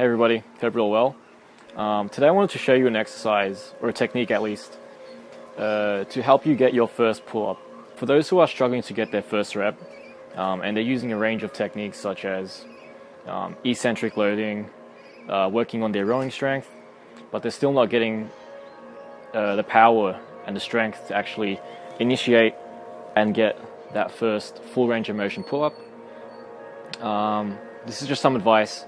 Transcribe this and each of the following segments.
Hey everybody, hope you're all well. Today I wanted to show you an exercise, or a technique at least, to help you get your first pull-up. For those who are struggling to get their first rep, and they're using a range of techniques such as eccentric loading, working on their rowing strength, but they're still not getting the power and the strength to actually initiate and get that first full range of motion pull-up. This is just some advice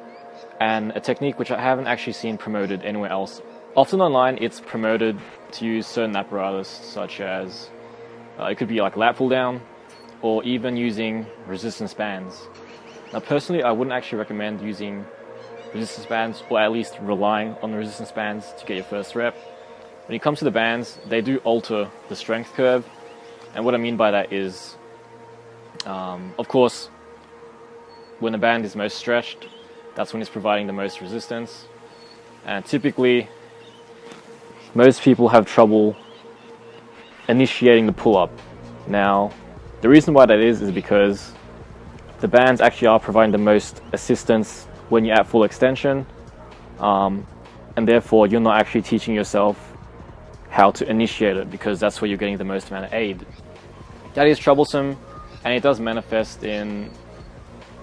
and a technique which I haven't actually seen promoted anywhere else. Often online it's promoted to use certain apparatus such as it could be like lat pull down or even using resistance bands. Now personally I wouldn't actually recommend using resistance bands, or at least relying on the resistance bands to get your first rep. When it comes to the bands, they do alter the strength curve, and what I mean by that is of course when the band is most stretched, that's when it's providing the most resistance, and typically most people have trouble initiating the pull-up. Now the reason why that is because the bands actually are providing the most assistance when you're at full extension, and therefore you're not actually teaching yourself how to initiate it, because that's where you're getting the most amount of aid. That is troublesome, and it does manifest in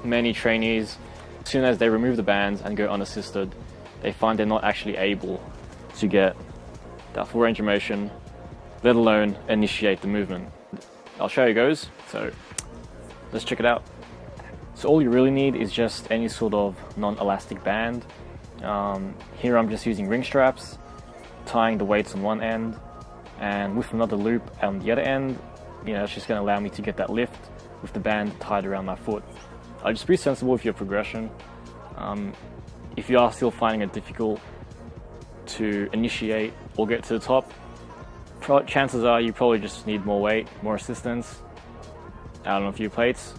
many trainees. As soon as they remove the bands and go unassisted, they find they're not actually able to get that full range of motion, let alone initiate the movement. I'll show you how it goes, so let's check it out. So all you really need is just any sort of non-elastic band. Here I'm just using ring straps, tying the weights on one end, and with another loop on the other end, it's just going to allow me to get that lift with the band tied around my foot. Just be sensible with your progression. If you are still finding it difficult to initiate or get to the top, chances are you probably just need more weight, more assistance, out on a few plates.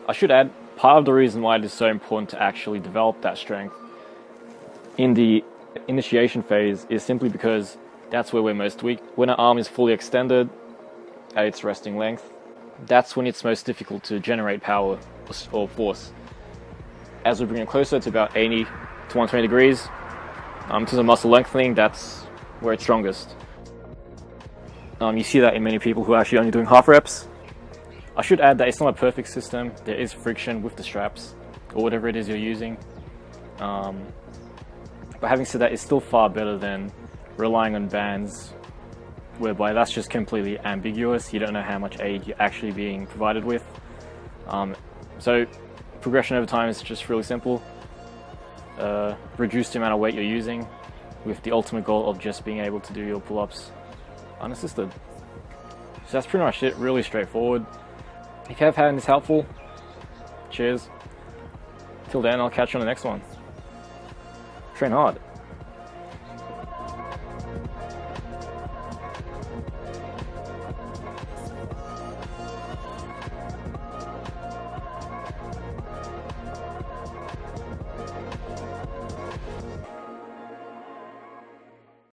I should add, part of the reason why it is so important to actually develop that strength in the initiation phase is simply because that's where we're most weak. When our arm is fully extended at its resting length, that's when it's most difficult to generate power or force. As we bring it closer to about 80 to 120 degrees, to the muscle lengthening, that's where it's strongest. You see that in many people who are actually only doing half reps. I should add that it's not a perfect system. There is friction with the straps or whatever it is you're using. But having said that, it's still far better than relying on bands, whereby that's just completely ambiguous. You don't know how much aid you're actually being provided with. So progression over time is just really simple. Reduce the amount of weight you're using with the ultimate goal of just being able to do your pull-ups unassisted. So that's pretty much it, really straightforward. If you have found this helpful, cheers. Till then, I'll catch you on the next one. Train hard.